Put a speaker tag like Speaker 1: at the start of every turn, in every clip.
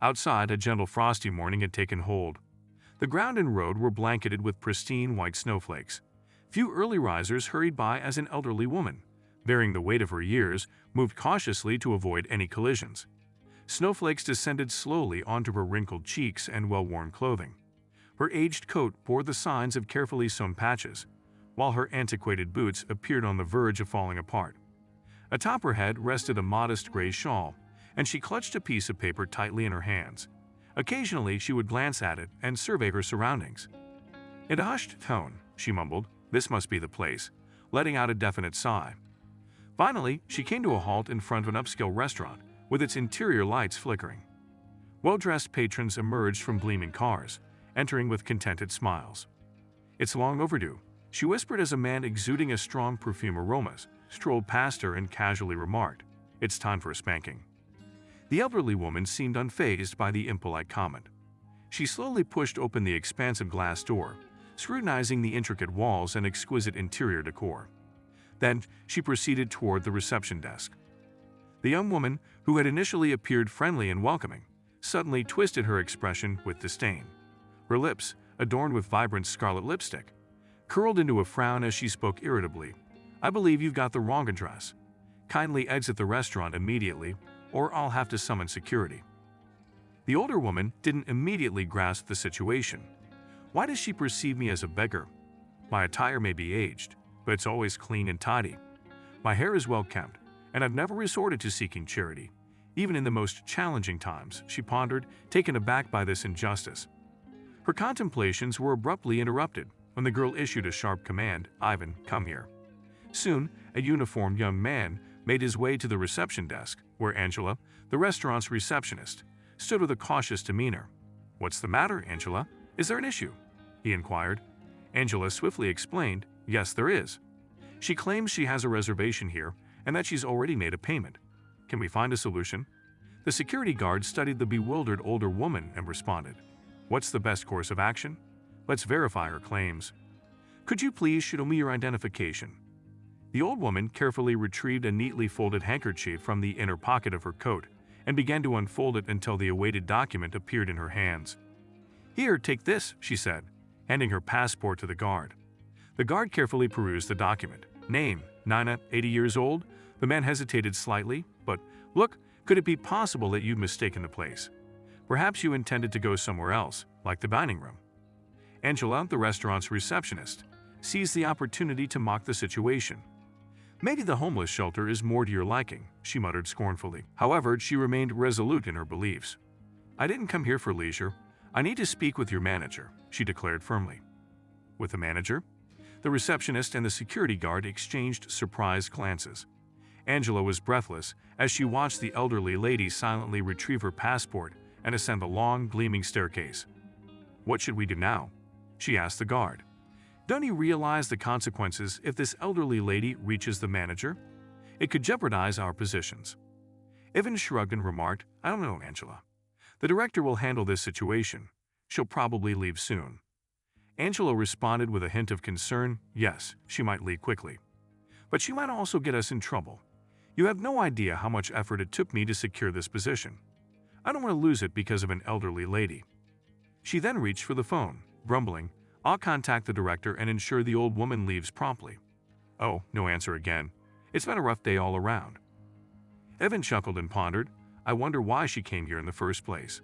Speaker 1: Outside, a gentle frosty morning had taken hold. The ground and road were blanketed with pristine white snowflakes. Few early risers hurried by as an elderly woman, bearing the weight of her years, moved cautiously to avoid any collisions. Snowflakes descended slowly onto her wrinkled cheeks and well-worn clothing. Her aged coat bore the signs of carefully sewn patches, while her antiquated boots appeared on the verge of falling apart. Atop her head rested a modest gray shawl, and she clutched a piece of paper tightly in her hands. Occasionally, she would glance at it and survey her surroundings. In a hushed tone, she mumbled, "This must be the place," letting out a definite sigh. Finally, she came to a halt in front of an upscale restaurant, with its interior lights flickering. Well-dressed patrons emerged from gleaming cars, entering with contented smiles. "It's long overdue," she whispered as a man exuding a strong perfume aromas strolled past her and casually remarked, "It's time for a spanking." The elderly woman seemed unfazed by the impolite comment. She slowly pushed open the expansive glass door, scrutinizing the intricate walls and exquisite interior decor. Then she proceeded toward the reception desk. The young woman, who had initially appeared friendly and welcoming, suddenly twisted her expression with disdain. Her lips, adorned with vibrant scarlet lipstick, curled into a frown as she spoke irritably. "I believe you've got the wrong address. Kindly exit the restaurant immediately, or I'll have to summon security." The older woman didn't immediately grasp the situation. Why does she perceive me as a beggar? My attire may be aged, but it's always clean and tidy. My hair is well kept, and I've never resorted to seeking charity, even in the most challenging times, she pondered, taken aback by this injustice. Her contemplations were abruptly interrupted when the girl issued a sharp command, "Ivan, come here." Soon, a uniformed young man made his way to the reception desk, where Angela, the restaurant's receptionist, stood with a cautious demeanor. "What's the matter, Angela? Is there an issue?" he inquired. Angela swiftly explained, "Yes, there is. She claims she has a reservation here and that she's already made a payment. Can we find a solution?" The security guard studied the bewildered older woman and responded, "What's the best course of action? Let's verify her claims. Could you please show me your identification?" The old woman carefully retrieved a neatly folded handkerchief from the inner pocket of her coat and began to unfold it until the awaited document appeared in her hands. "Here, take this," she said, handing her passport to the guard. The guard carefully perused the document. "Name, Nina, 80 years old." The man hesitated slightly, but, "Look, could it be possible that you've mistaken the place? Perhaps you intended to go somewhere else, like the dining room." Angela, the restaurant's receptionist, seized the opportunity to mock the situation. "Maybe the homeless shelter is more to your liking," she muttered scornfully. However, she remained resolute in her beliefs. "I didn't come here for leisure. I need to speak with your manager," she declared firmly. "With the manager?" The receptionist and the security guard exchanged surprised glances. Angela was breathless as she watched the elderly lady silently retrieve her passport and ascend the long, gleaming staircase. "What should we do now?" she asked the guard. "Don't you realize the consequences if this elderly lady reaches the manager? It could jeopardize our positions." Ivan shrugged and remarked, "I don't know, Angela. The director will handle this situation. She'll probably leave soon." Angela responded with a hint of concern. "Yes, she might leave quickly. But she might also get us in trouble. You have no idea how much effort it took me to secure this position. I don't want to lose it because of an elderly lady." She then reached for the phone, grumbling, "I'll contact the director and ensure the old woman leaves promptly." Oh, no answer again. It's been a rough day all around. Evan chuckled and pondered, "I wonder why she came here in the first place."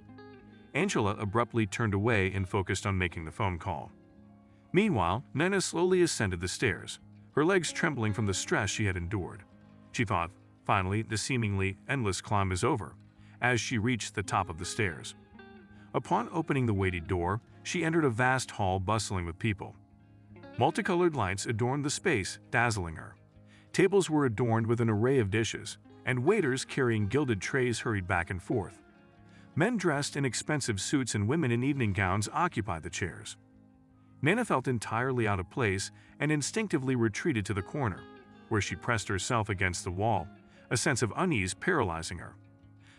Speaker 1: Angela abruptly turned away and focused on making the phone call. Meanwhile, Nina slowly ascended the stairs, her legs trembling from the stress she had endured. She thought, finally, the seemingly endless climb is over, as she reached the top of the stairs. Upon opening the weighted door, she entered a vast hall bustling with people. Multicolored lights adorned the space, dazzling her. Tables were adorned with an array of dishes, and waiters carrying gilded trays hurried back and forth. Men dressed in expensive suits and women in evening gowns occupied the chairs. Nina felt entirely out of place and instinctively retreated to the corner, where she pressed herself against the wall, a sense of unease paralyzing her.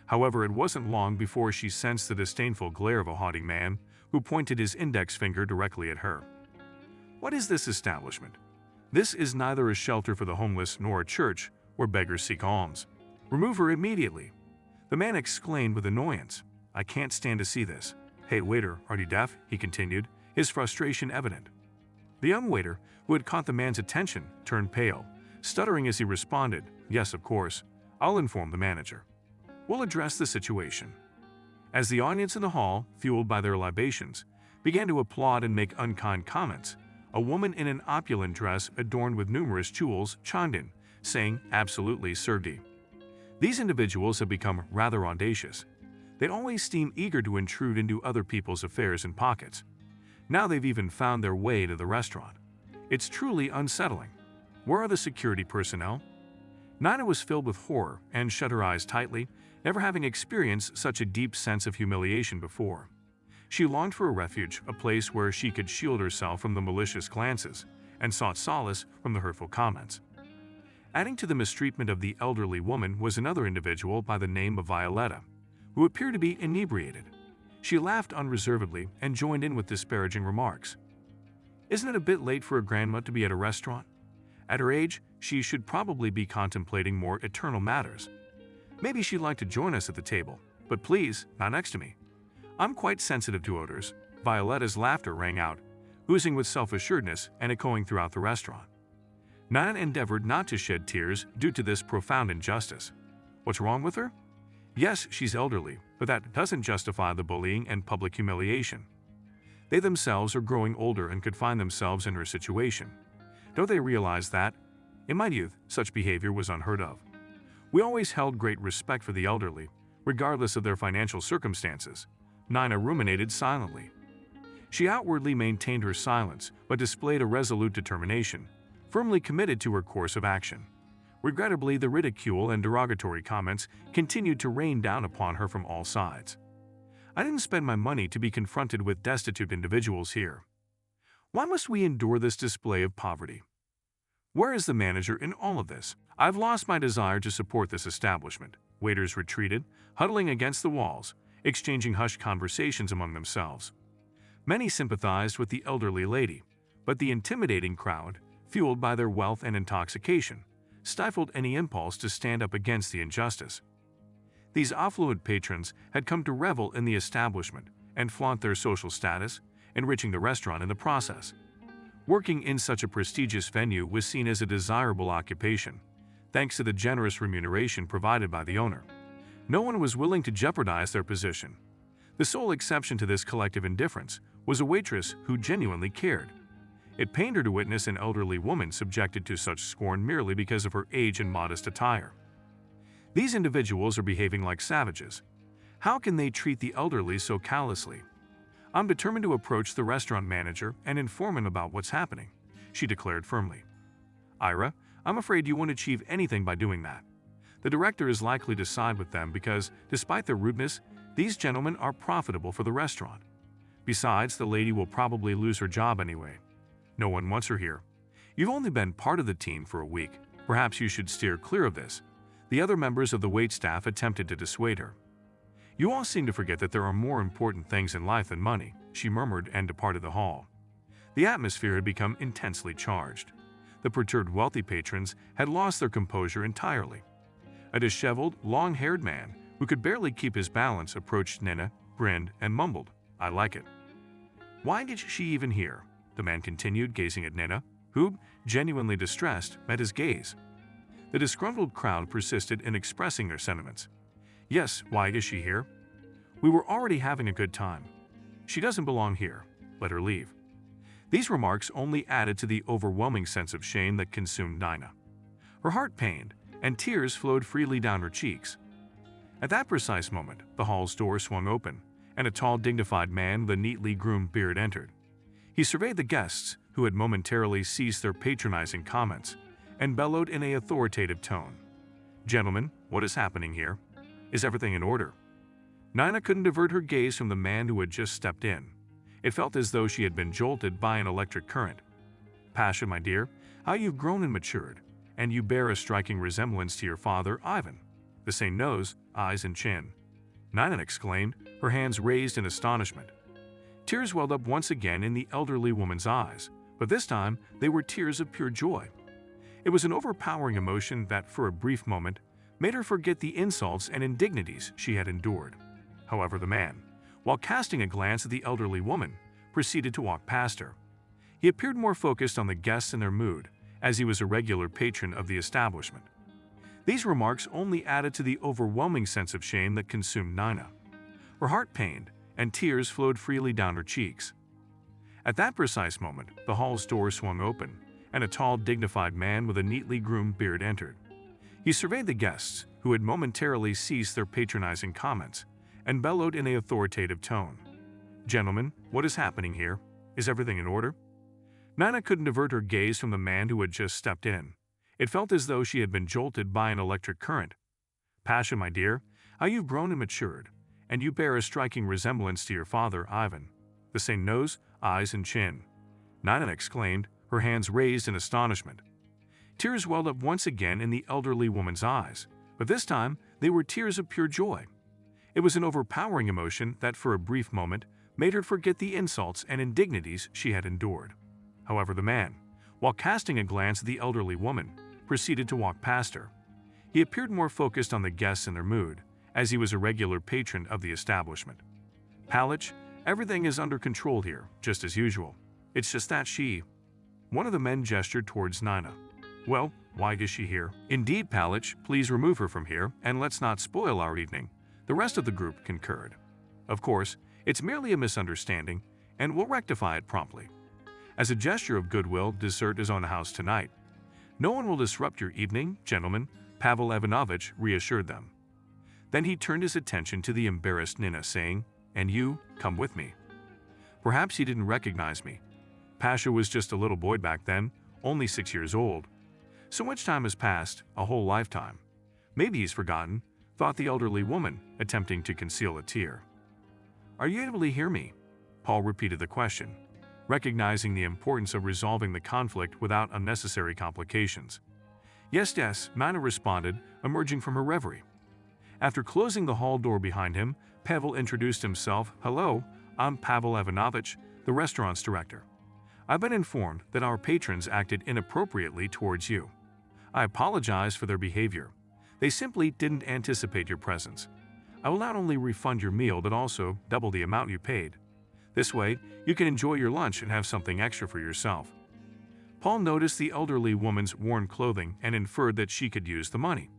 Speaker 1: However, it wasn't long before she sensed the disdainful glare of a haughty man who pointed his index finger directly at her. "What is this establishment? This is neither a shelter for the homeless nor a church where beggars seek alms. Remove her immediately." The man exclaimed with annoyance, I can't stand to see this. Hey waiter, are you deaf? He continued, his frustration evident. The young waiter, who had caught the man's attention, turned pale, stuttering as he responded, yes, of course. I'll inform the manager. We'll address the situation. As the audience in the hall, fueled by their libations, began to applaud and make unkind comments, a woman in an opulent dress adorned with numerous jewels chimed in, saying, absolutely, Sergey. These individuals have become rather audacious. They always seem eager to intrude into other people's affairs and pockets. Now they've even found their way to the restaurant. It's truly unsettling. Where are the security personnel? Nina was filled with horror and shut her eyes tightly, never having experienced such a deep sense of humiliation before. She longed for a refuge, a place where she could shield herself from the malicious glances, and sought solace from the hurtful comments. Adding to the mistreatment of the elderly woman was another individual by the name of Violetta, who appeared to be inebriated. She laughed unreservedly and joined in with disparaging remarks. Isn't it a bit late for a grandma to be at a restaurant? At her age, she should probably be contemplating more eternal matters. Maybe she'd like to join us at the table, but please, not next to me. I'm quite sensitive to odors. Violetta's laughter rang out, oozing with self-assuredness and echoing throughout the restaurant. Nina endeavored not to shed tears due to this profound injustice. What's wrong with her? Yes, she's elderly, but that doesn't justify the bullying and public humiliation. They themselves are growing older and could find themselves in her situation. Don't they realize that? In my youth, such behavior was unheard of. We always held great respect for the elderly, regardless of their financial circumstances. Nina ruminated silently. She outwardly maintained her silence, but displayed a resolute determination, firmly committed to her course of action. Regrettably, the ridicule and derogatory comments continued to rain down upon her from all sides. I didn't spend my money to be confronted with destitute individuals here. Why must we endure this display of poverty? Where is the manager in all of this? I've lost my desire to support this establishment. Waiters retreated, huddling against the walls, exchanging hushed conversations among themselves. Many sympathized with the elderly lady, but the intimidating crowd, fueled by their wealth and intoxication, stifled any impulse to stand up against the injustice. These affluent patrons had come to revel in the establishment and flaunt their social status, enriching the restaurant in the process. Working in such a prestigious venue was seen as a desirable occupation, thanks to the generous remuneration provided by the owner. No one was willing to jeopardize their position. The sole exception to this collective indifference was a waitress who genuinely cared. It pained her to witness an elderly woman subjected to such scorn merely because of her age and modest attire. These individuals are behaving like savages. How can they treat the elderly so callously? I'm determined to approach the restaurant manager and inform him about what's happening, she declared firmly. Ira, I'm afraid you won't achieve anything by doing that. The director is likely to side with them because, despite their rudeness, these gentlemen are profitable for the restaurant. Besides, the lady will probably lose her job anyway. No one wants her here. You've only been part of the team for a week. Perhaps you should steer clear of this. The other members of the waitstaff attempted to dissuade her. You all seem to forget that there are more important things in life than money, she murmured and departed the hall. The atmosphere had become intensely charged. The perturbed wealthy patrons had lost their composure entirely. A disheveled, long-haired man who could barely keep his balance approached Nina, grinned, and mumbled, I like it. Why did she even hear? The man continued, gazing at Nina, who, genuinely distressed, met his gaze. The disgruntled crowd persisted in expressing their sentiments. Yes, why is she here? We were already having a good time. She doesn't belong here. Let her leave. These remarks only added to the overwhelming sense of shame that consumed Nina. Her heart pained, and tears flowed freely down her cheeks. At that precise moment, the hall's door swung open, and a tall, dignified man with a neatly groomed beard entered. He surveyed the guests, who had momentarily ceased their patronizing comments, and bellowed in an authoritative tone. Gentlemen, what is happening here? Is everything in order? Nina couldn't divert her gaze from the man who had just stepped in. It felt as though she had been jolted by an electric current. Pasha, my dear, how you've grown and matured, and you bear a striking resemblance to your father, Ivan. The same nose, eyes, and chin. Nina exclaimed, her hands raised in astonishment. Tears welled up once again in the elderly woman's eyes, but this time they were tears of pure joy. It was an overpowering emotion that, for a brief moment, made her forget the insults and indignities she had endured. However, the man, while casting a glance at the elderly woman, proceeded to walk past her. He appeared more focused on the guests and their mood, as he was a regular patron of the establishment. These remarks only added to the overwhelming sense of shame that consumed Nina. Her heart pained, and tears flowed freely down her cheeks. At that precise moment, the hall's door swung open, and a tall, dignified man with a neatly groomed beard entered. He surveyed the guests, who had momentarily ceased their patronizing comments, and bellowed in an authoritative tone. "Gentlemen, what is happening here? Is everything in order?" Nina couldn't avert her gaze from the man who had just stepped in. It felt as though she had been jolted by an electric current. "Pasha, my dear, how you've grown and matured, and you bear a striking resemblance to your father, Ivan. The same nose, eyes, and chin," Nina exclaimed, her hands raised in astonishment. Tears welled up once again in the elderly woman's eyes, but this time they were tears of pure joy. It was an overpowering emotion that for a brief moment made her forget the insults and indignities she had endured. However, the man, while casting a glance at the elderly woman, proceeded to walk past her. He appeared more focused on the guests and their mood, as he was a regular patron of the establishment. "Palich, everything is under control here, just as usual. It's just that she..." One of the men gestured towards Nina. "Well, why is she here?" "Indeed, Palich, please remove her from here, and let's not spoil our evening," the rest of the group concurred. "Of course, it's merely a misunderstanding, and we'll rectify it promptly. As a gesture of goodwill, dessert is on the house tonight. No one will disrupt your evening, gentlemen," Pavel Ivanovich reassured them. Then he turned his attention to the embarrassed Nina, saying, "And you, come with me." Perhaps he didn't recognize me. Pasha was just a little boy back then, only 6 years old. So much time has passed, a whole lifetime. Maybe he's forgotten, thought the elderly woman, attempting to conceal a tear. "Are you able to hear me?" Paul repeated the question, recognizing the importance of resolving the conflict without unnecessary complications. "Yes, yes," Nina responded, emerging from her reverie. After closing the hall door behind him, Pavel introduced himself. "Hello, I'm Pavel Ivanovich, the restaurant's director. I've been informed that our patrons acted inappropriately towards you. I apologize for their behavior. They simply didn't anticipate your presence. I will not only refund your meal but also double the amount you paid. This way, you can enjoy your lunch and have something extra for yourself." Paul noticed the elderly woman's worn clothing and inferred that she could use the money.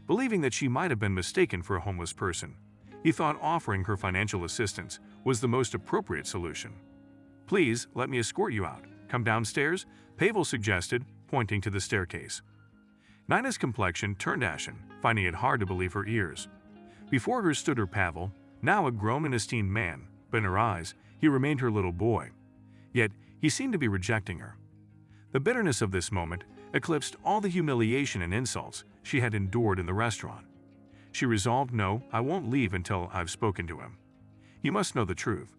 Speaker 1: Believing that she might have been mistaken for a homeless person, he thought offering her financial assistance was the most appropriate solution. "Please, let me escort you out. Come downstairs," Pavel suggested, pointing to the staircase. Nina's complexion turned ashen, finding it hard to believe her ears. Before her stood her Pavel, now a grown and esteemed man, but in her eyes, he remained her little boy. Yet, he seemed to be rejecting her. The bitterness of this moment eclipsed all the humiliation and insults she had endured in the restaurant. She resolved, "No, I won't leave until I've spoken to him. He must know the truth."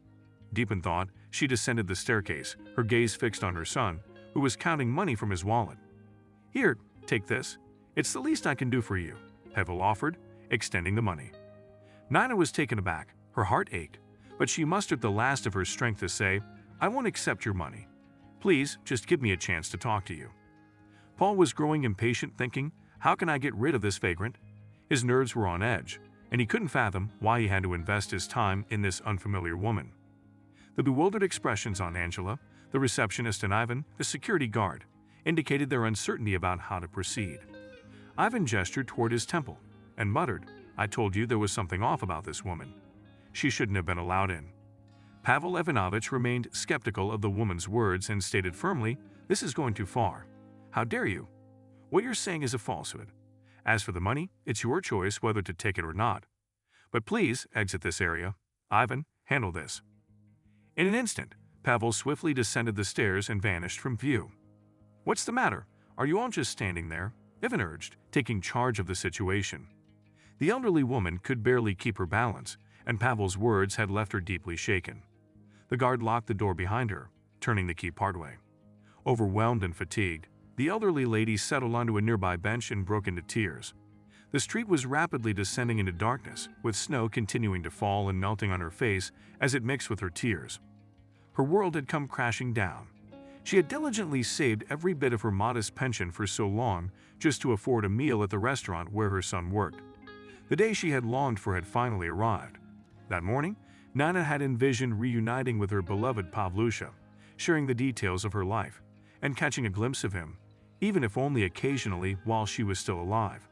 Speaker 1: Deep in thought, she descended the staircase, her gaze fixed on her son, who was counting money from his wallet. "Here, take this. It's the least I can do for you," Pavel offered, extending the money. Nina was taken aback. Her heart ached, but she mustered the last of her strength to say, "I won't accept your money. Please, just give me a chance to talk to you." Paul was growing impatient, thinking, how can I get rid of this vagrant? His nerves were on edge, and he couldn't fathom why he had to invest his time in this unfamiliar woman. The bewildered expressions on Angela, the receptionist, and Ivan, the security guard, indicated their uncertainty about how to proceed. Ivan gestured toward his temple and muttered, "I told you there was something off about this woman. She shouldn't have been allowed in." Pavel Ivanovich remained skeptical of the woman's words and stated firmly, "This is going too far. How dare you? What you're saying is a falsehood. As for the money, it's your choice whether to take it or not. But please exit this area. Ivan, handle this." In an instant, Pavel swiftly descended the stairs and vanished from view. "What's the matter? Are you all just standing there?" Ivan urged, taking charge of the situation. The elderly woman could barely keep her balance, and Pavel's words had left her deeply shaken. The guard locked the door behind her, turning the key partway. Overwhelmed and fatigued, the elderly lady settled onto a nearby bench and broke into tears. The street was rapidly descending into darkness, with snow continuing to fall and melting on her face as it mixed with her tears. Her world had come crashing down. She had diligently saved every bit of her modest pension for so long just to afford a meal at the restaurant where her son worked. The day she had longed for had finally arrived. That morning, Nana had envisioned reuniting with her beloved Pavlusha, sharing the details of her life, and catching a glimpse of him, even if only occasionally while she was still alive.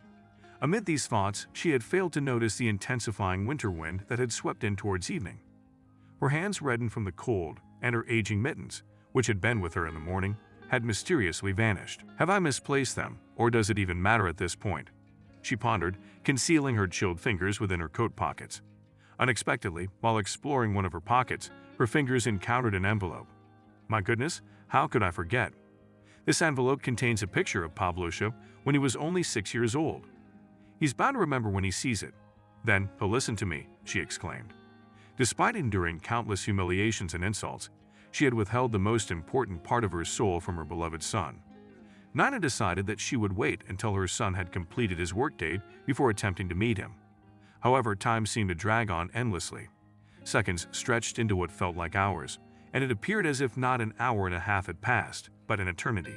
Speaker 1: Amid these thoughts, she had failed to notice the intensifying winter wind that had swept in towards evening. Her hands reddened from the cold, and her aging mittens, which had been with her in the morning, had mysteriously vanished. Have I misplaced them, or does it even matter at this point? She pondered, concealing her chilled fingers within her coat pockets. Unexpectedly, while exploring one of her pockets, her fingers encountered an envelope. My goodness, how could I forget? This envelope contains a picture of Pavlusha when he was only 6 years old. He's bound to remember when he sees it. Then he'll listen to me, she exclaimed. Despite enduring countless humiliations and insults, she had withheld the most important part of her soul from her beloved son. Nina decided that she would wait until her son had completed his workday before attempting to meet him. However, time seemed to drag on endlessly. Seconds stretched into what felt like hours, and it appeared as if not an hour and a half had passed, but an eternity.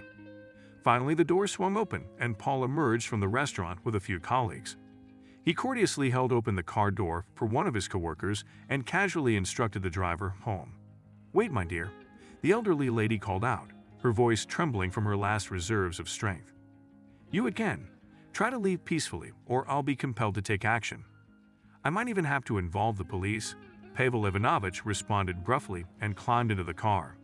Speaker 1: Finally, the door swung open, and Paul emerged from the restaurant with a few colleagues. He courteously held open the car door for one of his coworkers and casually instructed the driver home. "Wait, my dear," the elderly lady called out, her voice trembling from her last reserves of strength. "You again. Try to leave peacefully, or I'll be compelled to take action. I might even have to involve the police," Pavel Ivanovich responded gruffly and climbed into the car.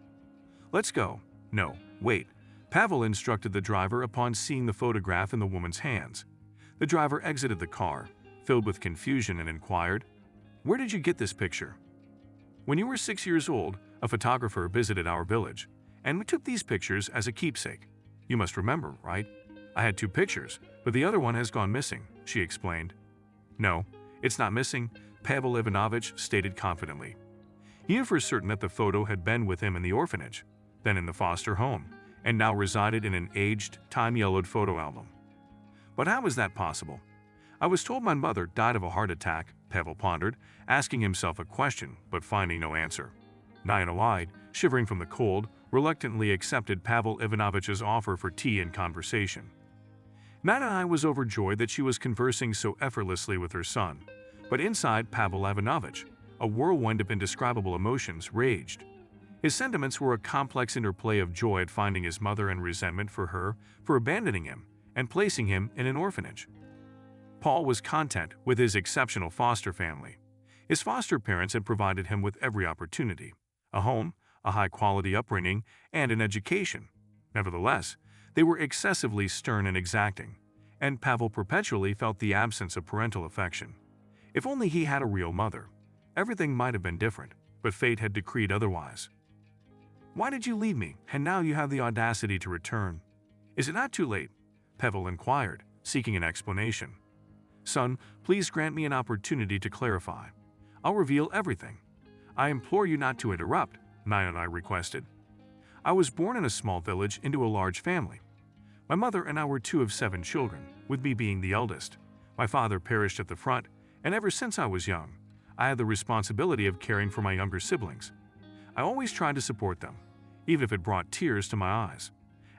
Speaker 1: "Let's go." "No, wait," Pavel instructed the driver upon seeing the photograph in the woman's hands. The driver exited the car, filled with confusion, and inquired, "Where did you get this picture?" "When you were 6 years old, a photographer visited our village, and we took these pictures as a keepsake. You must remember, right? I had 2 pictures, but the other one has gone missing," she explained. "No, it's not missing," Pavel Ivanovich stated confidently. He knew for certain that the photo had been with him in the orphanage, then in the foster home, and now resided in an aged, time-yellowed photo album. "But how is that possible?" "I was told my mother died of a heart attack," Pavel pondered, asking himself a question but finding no answer. Nina lied, shivering from the cold, reluctantly accepted Pavel Ivanovich's offer for tea and conversation. Nina was overjoyed that she was conversing so effortlessly with her son, but inside Pavel Ivanovich, a whirlwind of indescribable emotions raged. His sentiments were a complex interplay of joy at finding his mother and resentment for her for abandoning him and placing him in an orphanage. Paul was content with his exceptional foster family. His foster parents had provided him with every opportunity: a home, a high-quality upbringing, and an education. Nevertheless, they were excessively stern and exacting, and Pavel perpetually felt the absence of parental affection. If only he had a real mother, everything might have been different, but fate had decreed otherwise. "Why did you leave me, and now you have the audacity to return? Is it not too late?" Pavel inquired, seeking an explanation. "Son, please grant me an opportunity to clarify. I'll reveal everything." "I implore you not to interrupt," Nina requested. "I was born in a small village into a large family. My mother and I were 2 of 7 children, with me being the eldest. My father perished at the front, and ever since I was young, I had the responsibility of caring for my younger siblings. I always tried to support them, even if it brought tears to my eyes.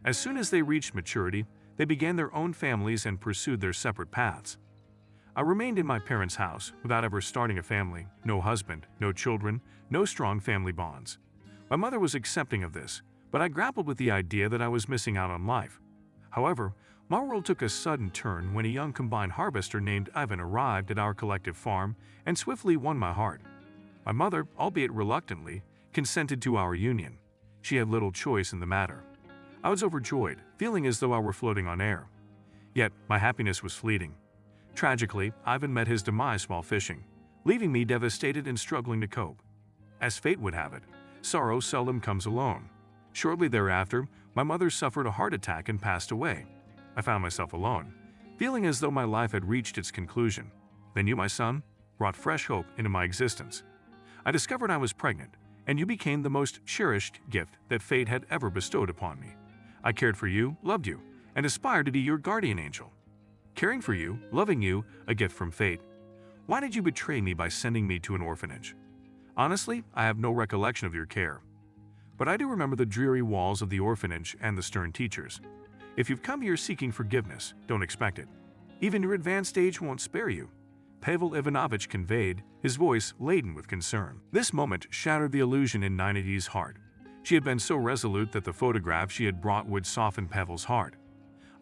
Speaker 1: As soon as they reached maturity, they began their own families and pursued their separate paths. I remained in my parents' house without ever starting a family, no husband, no children, no strong family bonds. My mother was accepting of this, but I grappled with the idea that I was missing out on life. However, my world took a sudden turn when a young combine harvester named Ivan arrived at our collective farm and swiftly won my heart. My mother, albeit reluctantly, consented to our union. She had little choice in the matter. I was overjoyed, feeling as though I were floating on air. Yet, my happiness was fleeting. Tragically, Ivan met his demise while fishing, leaving me devastated and struggling to cope. As fate would have it, sorrow seldom comes alone. Shortly thereafter, my mother suffered a heart attack and passed away. I found myself alone, feeling as though my life had reached its conclusion. Then you, my son, brought fresh hope into my existence. I discovered I was pregnant, and you became the most cherished gift that fate had ever bestowed upon me. I cared for you, loved you, and aspired to be your guardian angel. Caring for you, loving you, a gift from fate. Why did you betray me by sending me to an orphanage? Honestly, I have no recollection of your care. But I do remember the dreary walls of the orphanage and the stern teachers. If you've come here seeking forgiveness, don't expect it. Even your advanced age won't spare you. Pavel Ivanovich conveyed, his voice laden with concern. This moment shattered the illusion in Nina's heart. She had been so resolute that the photograph she had brought would soften Pavel's heart.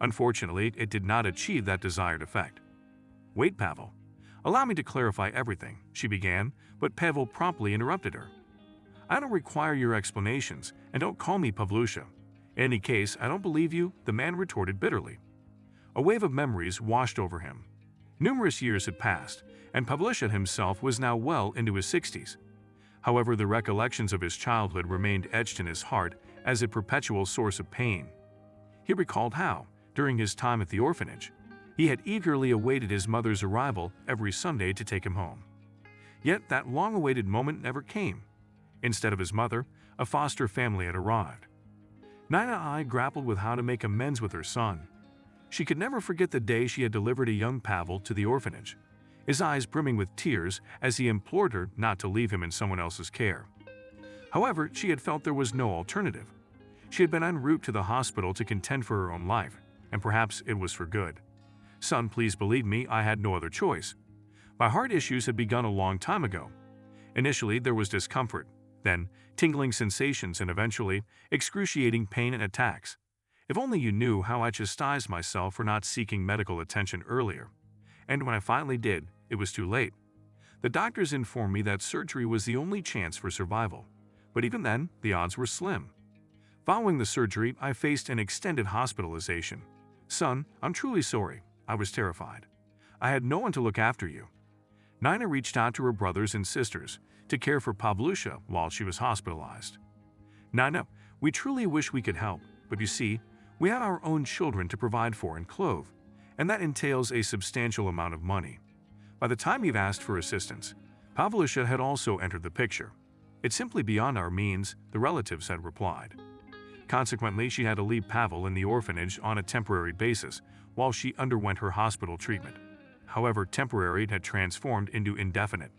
Speaker 1: Unfortunately, it did not achieve that desired effect. "Wait, Pavel. Allow me to clarify everything," she began, but Pavel promptly interrupted her. "I don't require your explanations, and don't call me Pavlusha. In any case, I don't believe you," the man retorted bitterly. A wave of memories washed over him. Numerous years had passed, and Pavlusha himself was now well into his 60s. However, the recollections of his childhood remained etched in his heart as a perpetual source of pain. He recalled how, during his time at the orphanage, he had eagerly awaited his mother's arrival every Sunday to take him home. Yet that long-awaited moment never came. Instead of his mother, a foster family had arrived. Nina grappled with how to make amends with her son. She could never forget the day she had delivered a young Pavel to the orphanage, his eyes brimming with tears as he implored her not to leave him in someone else's care. However, she had felt there was no alternative. She had been en route to the hospital to contend for her own life, and perhaps it was for good. "Son, please believe me, I had no other choice. My heart issues had begun a long time ago. Initially, there was discomfort, then tingling sensations, and eventually excruciating pain and attacks. If only you knew how I chastised myself for not seeking medical attention earlier. And when I finally did, it was too late. The doctors informed me that surgery was the only chance for survival, but even then, the odds were slim. Following the surgery, I faced an extended hospitalization. Son, I'm truly sorry. I was terrified. I had no one to look after you." Nina reached out to her brothers and sisters to care for Pavlusha while she was hospitalized. "Nina, we truly wish we could help, but you see, we have our own children to provide for and clothe, and that entails a substantial amount of money. By the time you've asked for assistance, Pavlusha had also entered the picture. It's simply beyond our means," the relatives had replied. Consequently, she had to leave Pavel in the orphanage on a temporary basis while she underwent her hospital treatment. However, temporary had transformed into indefinite.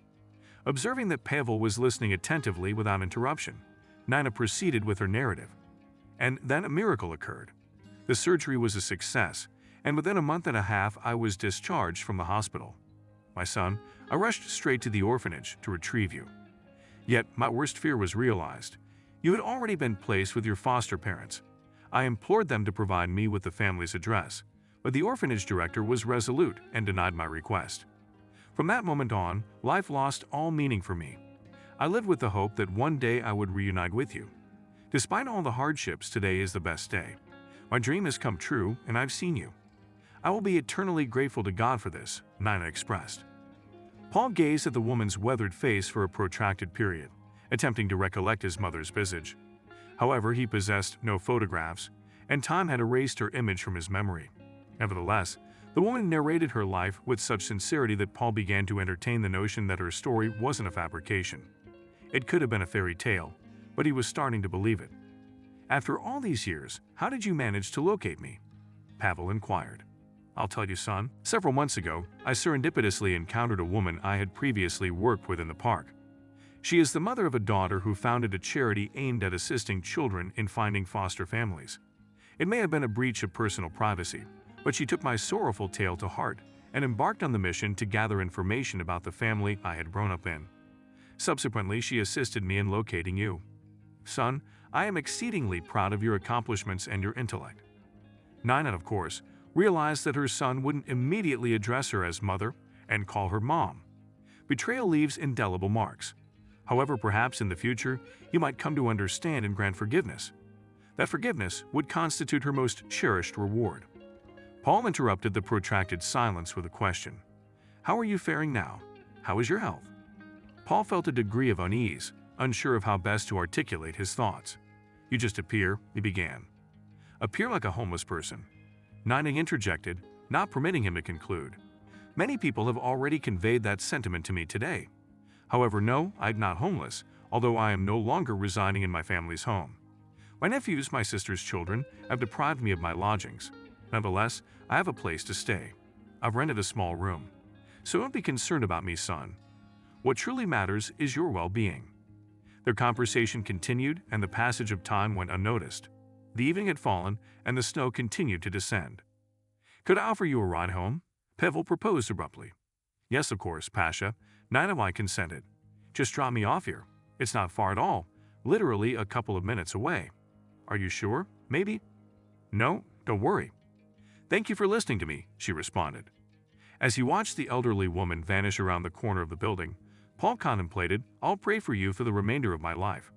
Speaker 1: Observing that Pavel was listening attentively without interruption, Nina proceeded with her narrative. And then a miracle occurred. The surgery was a success, and within a month and a half I was discharged from the hospital. My son, I rushed straight to the orphanage to retrieve you. Yet my worst fear was realized. You had already been placed with your foster parents. I implored them to provide me with the family's address, but the orphanage director was resolute and denied my request. From that moment on, life lost all meaning for me. I lived with the hope that one day I would reunite with you. Despite all the hardships, today is the best day. My dream has come true, and I've seen you. I will be eternally grateful to God for this," Nina expressed. Paul gazed at the woman's weathered face for a protracted period, attempting to recollect his mother's visage. However, he possessed no photographs, and time had erased her image from his memory. Nevertheless, the woman narrated her life with such sincerity that Paul began to entertain the notion that her story wasn't a fabrication. It could have been a fairy tale, but he was starting to believe it. "After all these years, how did you manage to locate me?" Pavel inquired. "I'll tell you, son. Several months ago, I serendipitously encountered a woman I had previously worked with in the park. She is the mother of a daughter who founded a charity aimed at assisting children in finding foster families. It may have been a breach of personal privacy, but she took my sorrowful tale to heart and embarked on the mission to gather information about the family I had grown up in. Subsequently, she assisted me in locating you. Son, I am exceedingly proud of your accomplishments and your intellect." Nina, of course, realized that her son wouldn't immediately address her as mother and call her mom. Betrayal leaves indelible marks. However, perhaps in the future, you might come to understand and grant forgiveness. That forgiveness would constitute her most cherished reward. Paul interrupted the protracted silence with a question. "How are you faring now? How is your health?" Paul felt a degree of unease, unsure of how best to articulate his thoughts. "You just appear," he began. "Appear like a homeless person," Nina interjected, not permitting him to conclude. "Many people have already conveyed that sentiment to me today. However, no, I'm not homeless, although I am no longer residing in my family's home. My nephews, my sister's children, have deprived me of my lodgings. Nonetheless, I have a place to stay. I've rented a small room. So don't be concerned about me, son. What truly matters is your well-being." Their conversation continued, and the passage of time went unnoticed. The evening had fallen, and the snow continued to descend. "Could I offer you a ride home?" Pavel proposed abruptly. Yes, of course, Pasha. Nina consented. Just drop me off here. It's not far at all. Literally a couple of minutes away. Are you sure? Maybe? No, don't worry. Thank you for listening to me, she responded. As he watched the elderly woman vanish around the corner of the building, Paul contemplated, I'll pray for you for the remainder of my life.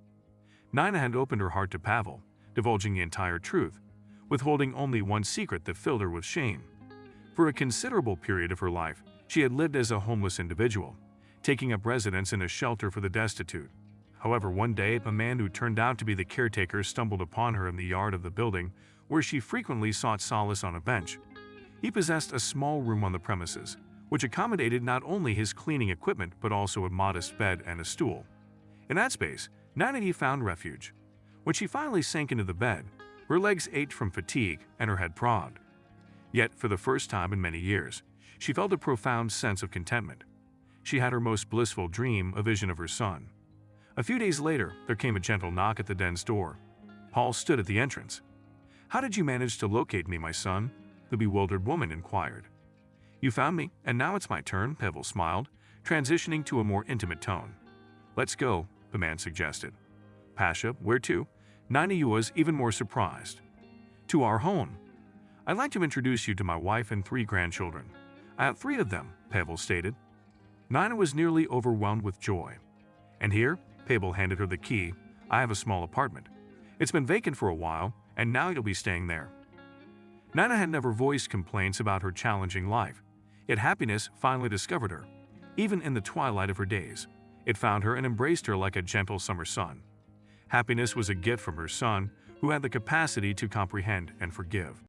Speaker 1: Nina had opened her heart to Pavel, divulging the entire truth, withholding only one secret that filled her with shame. For a considerable period of her life, she had lived as a homeless individual, taking up residence in a shelter for the destitute. However, one day, a man who turned out to be the caretaker stumbled upon her in the yard of the building where she frequently sought solace on a bench. He possessed a small room on the premises, which accommodated not only his cleaning equipment but also a modest bed and a stool. In that space, Nina found refuge. When she finally sank into the bed, her legs ached from fatigue and her head throbbed. Yet, for the first time in many years, she felt a profound sense of contentment. She had her most blissful dream, a vision of her son. A few days later, there came a gentle knock at the den's door. Paul stood at the entrance. How did you manage to locate me, my son? The bewildered woman inquired. You found me, and now it's my turn, Pavel smiled, transitioning to a more intimate tone. Let's go, the man suggested. Pasha, where to? Nina was even more surprised. To our home. I'd like to introduce you to my wife and 3 grandchildren. I have 3 of them, Pavel stated. Nina was nearly overwhelmed with joy. And here, Pavel handed her the key, I have a small apartment. It's been vacant for a while, and now you'll be staying there. Nina had never voiced complaints about her challenging life, yet happiness finally discovered her. Even in the twilight of her days, it found her and embraced her like a gentle summer sun. Happiness was a gift from her son, who had the capacity to comprehend and forgive.